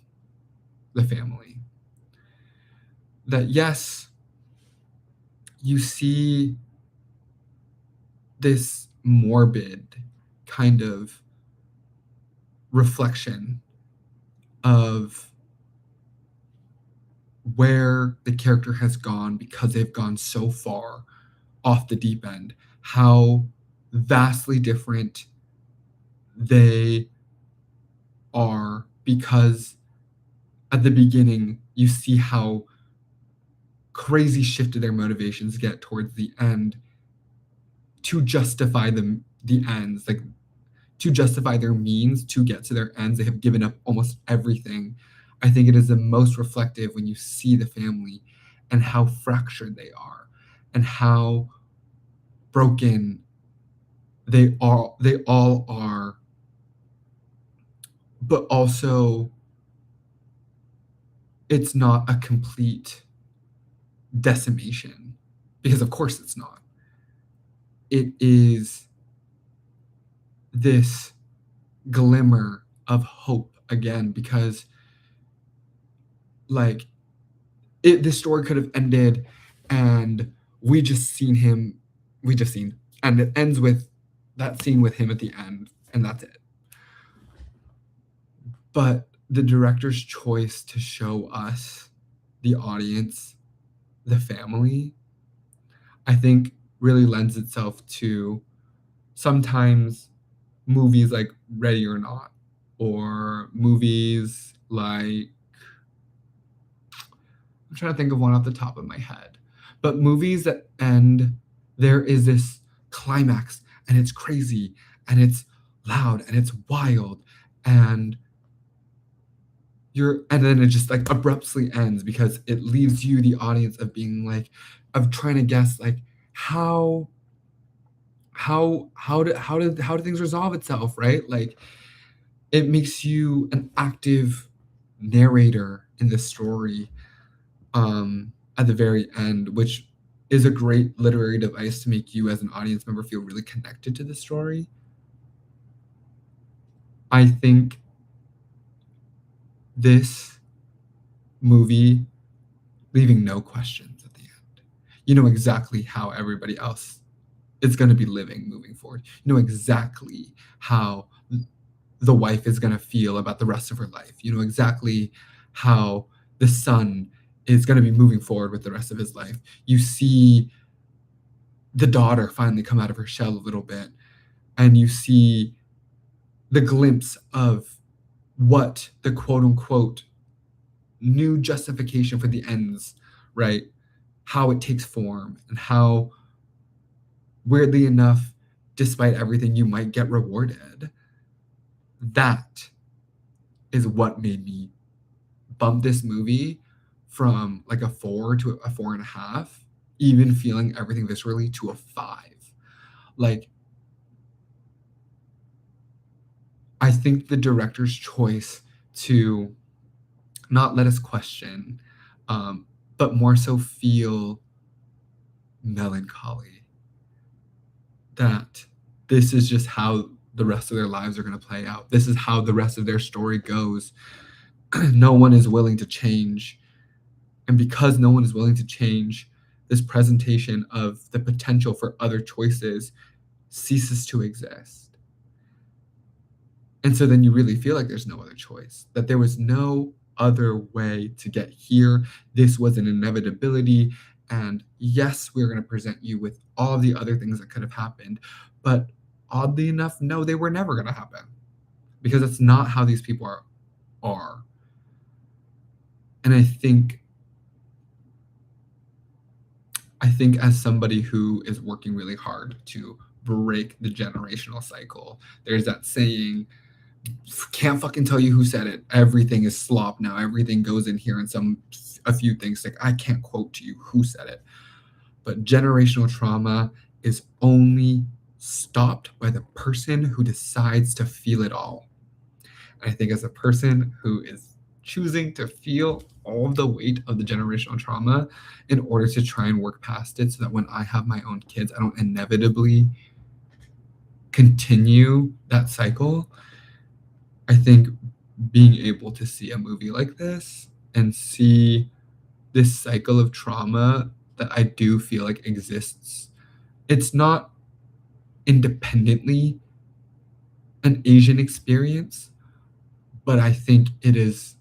the family. That yes, you see this morbid kind of reflection of where the character has gone because they've gone so far off the deep end, how vastly different they are, because at the beginning you see how crazy shifted their motivations get towards the end to justify the ends, like to justify their means to get to their ends. They have given up almost everything. I think it is the most reflective when you see the family and how fractured they are and how broken they all are, but also it's not a complete decimation, because of course it's not. It is this glimmer of hope again, because like this story could have ended and we just seen and it ends with that scene with him at the end and that's it. But the director's choice to show us, the audience, the family, I think really lends itself to sometimes movies like Ready or Not, or movies like, I'm trying to think of one off the top of my head, but movies that end, there is this climax and it's crazy and it's loud and it's wild, and and then it just like abruptly ends because it leaves you, the audience, of being like, of trying to guess like how how do things resolve itself, right? Like, it makes you an active narrator in the story, at the very end, which is a great literary device to make you as an audience member feel really connected to the story. I think this movie, leaving no questions at the end. You know exactly how everybody else is going to be living moving forward. You know exactly how the wife is going to feel about the rest of her life. You know exactly how the son is going to be moving forward with the rest of his life. You see the daughter finally come out of her shell a little bit, and you see the glimpse of what the quote unquote new justification for the ends, right? How it takes form, and how, weirdly enough, despite everything, you might get rewarded. That is what made me bump this movie from like a 4 to a 4.5, even feeling everything viscerally, to a 5. Like, I think the director's choice to not let us question, um, but more so feel melancholy, that this is just how the rest of their lives are going to play out. This is how the rest of their story goes. No one is willing to change. And because no one is willing to change, this presentation of the potential for other choices ceases to exist. And so then you really feel like there's no other choice, that there was no other way to get here. This was an inevitability. And yes, we're going to present you with all of the other things that could have happened. But oddly enough, no, they were never going to happen, because that's not how these people are. And I think as somebody who is working really hard to break the generational cycle, there's that saying, can't fucking tell you who said it. Everything is slop now. Everything goes in here, and a few things, like, I can't quote to you who said it. But generational trauma is only stopped by the person who decides to feel it all. And I think as a person who is choosing to feel all of the weight of the generational trauma in order to try and work past it, so that when I have my own kids, I don't inevitably continue that cycle, I think being able to see a movie like this and see this cycle of trauma that I do feel like exists, it's not independently an Asian experience, but I think it is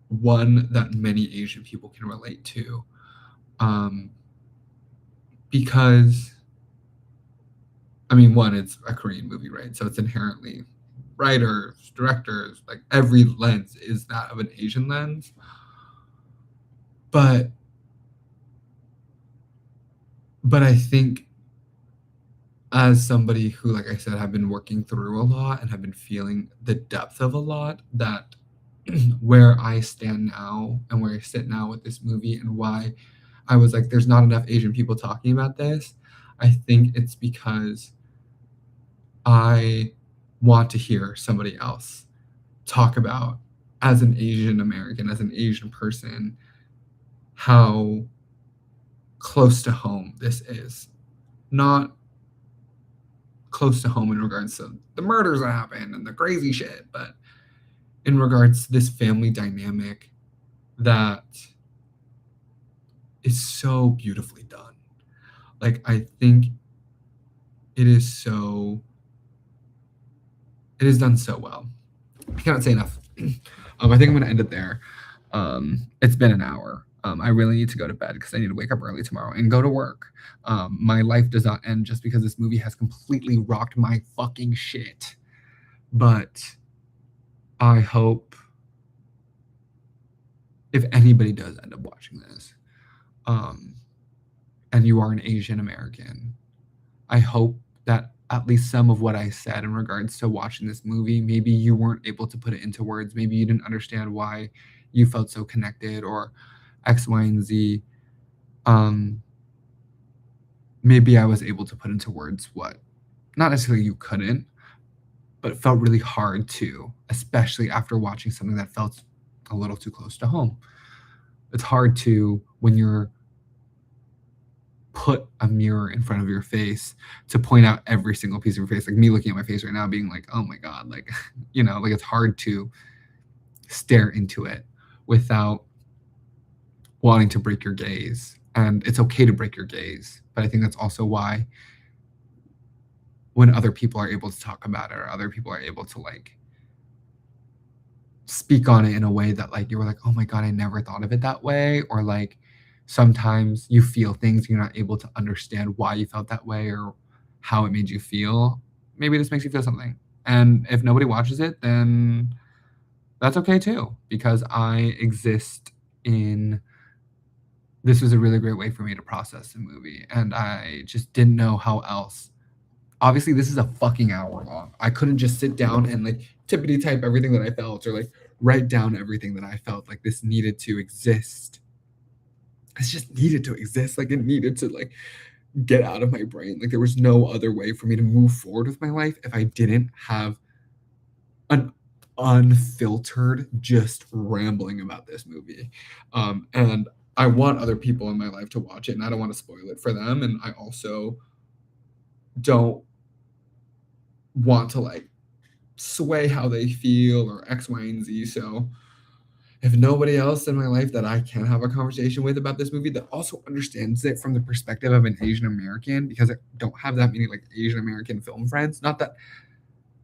one that many Asian people can relate to. Um, because, I mean, one, it's a Korean movie, right? So it's inherently, writers, directors, like every lens is that of an Asian lens. But I think, as somebody who, like I said, have been working through a lot and have been feeling the depth of a lot, that where I stand now and where I sit now with this movie, and why I was like, there's not enough Asian people talking about this, I think it's because I want to hear somebody else talk about, as an Asian American, as an Asian person, how close to home this is. Not close to home in regards to the murders that happen and the crazy shit, but in regards to this family dynamic that is so beautifully done. Like, I think it is done so well. I cannot say enough I think I'm gonna end it there. It's been an hour. I really need to go to bed because I need to wake up early tomorrow and go to work. My life does not end just because this movie has completely rocked my fucking shit. But I hope if anybody does end up watching this, um, and you are an Asian American, I hope that at least some of what I said in regards to watching this movie, maybe you weren't able to put it into words. Maybe you didn't understand why you felt so connected or X, Y, and Z. Um, Maybe I was able to put into words what not necessarily you couldn't, but it felt really hard to, especially after watching something that felt a little too close to home. It's hard to when you're put a mirror in front of your face to point out every single piece of your face. Like me looking at my face right now, being like, oh my God, like, like it's hard to stare into it without wanting to break your gaze. And it's okay to break your gaze. But I think that's also why when other people are able to talk about it or other people are able to like speak on it in a way that like you were like, oh my God, I never thought of it that way. Or like sometimes you feel things, you're not able to understand why you felt that way or how it made you feel. Maybe this makes you feel something. And if nobody watches it, then that's okay too, because I exist in this was a really great way for me to process the movie. And I just didn't know how else. Obviously, this is a fucking hour long. I couldn't just sit down and like tippity type everything that I felt or like write down everything that I felt. Like this needed to exist. This just needed to exist. Like it needed to like get out of my brain. Like there was no other way for me to move forward with my life if I didn't have an unfiltered just rambling about this movie. And I want other people in my life to watch it and I don't want to spoil it for them. And I also don't want to like sway how they feel or X, Y, and Z. So if nobody else in my life that I can have a conversation with about this movie that also understands it from the perspective of an Asian American, because I don't have that many like Asian American film friends. Not that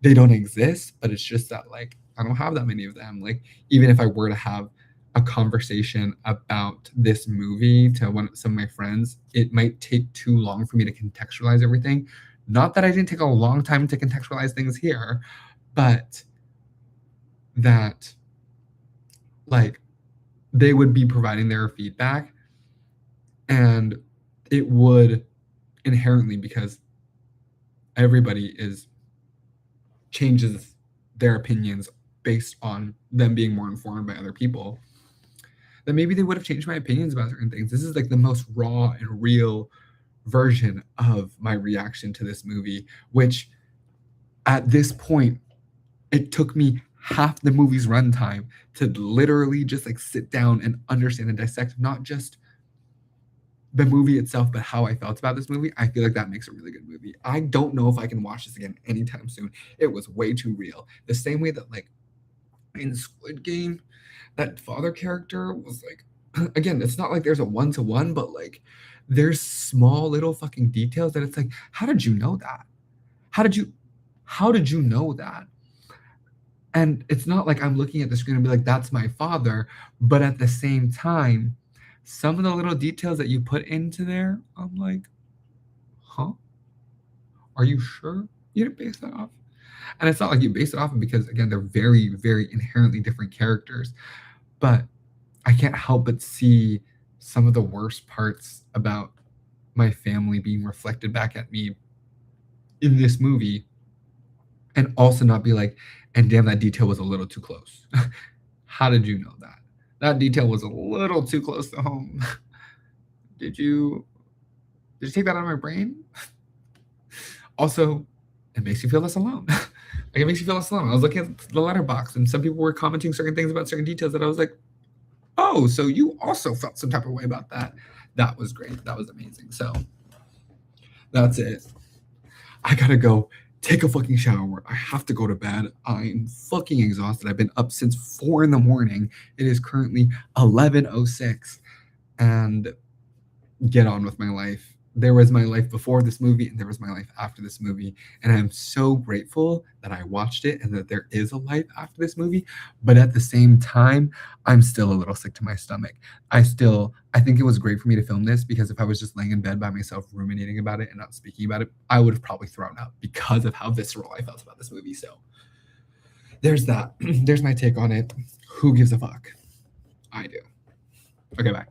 they don't exist, but it's just that like I don't have that many of them. Like even if I were to have a conversation about this movie to some of my friends, it might take too long for me to contextualize everything. Not that I didn't take a long time to contextualize things here, but that like they would be providing their feedback and it would inherently, because everybody is changes their opinions based on them being more informed by other people, then maybe they would have changed my opinions about certain things. This is like the most raw and real version of my reaction to this movie, which at this point, it took me half the movie's runtime to literally just like sit down and understand and dissect not just the movie itself, but how I felt about this movie. I feel like that makes a really good movie. I don't know if I can watch this again anytime soon. It was way too real. The same way that like in Squid Game, that father character was like, again, it's not like there's a one-to-one, but like there's small little fucking details that it's like, how did you know that? How did you know that? And it's not like I'm looking at the screen and be like, that's my father. But at the same time, some of the little details that you put into there, I'm like, huh? Are you sure you didn't base that off? And it's not like you base it off of because, again, they're very, very inherently different characters. But I can't help but see some of the worst parts about my family being reflected back at me in this movie and also not be like, and damn, that detail was a little too close. How did you know that? That detail was a little too close to home. Did you take that out of my brain? Also, it makes you feel less alone. Like it makes you feel less alone. I was looking at the letterbox and some people were commenting certain things about certain details that I was like, oh, so you also felt some type of way about that. That was great. That was amazing. So that's it. I gotta go take a fucking shower. I have to go to bed. I'm fucking exhausted. I've been up since 4 in the morning. It is currently 11:06 and get on with my life. there was my life before this movie and there was my life after this movie, and I'm so grateful that I watched it and that there is a life after this movie, but at the same time, I'm still a little sick to my stomach. I think it was great for me to film this because if I was just laying in bed by myself ruminating about it and not speaking about it, I would have probably thrown up because of how visceral I felt about this movie. So there's that. There's my take on it. Who gives a fuck? I do. Okay, bye.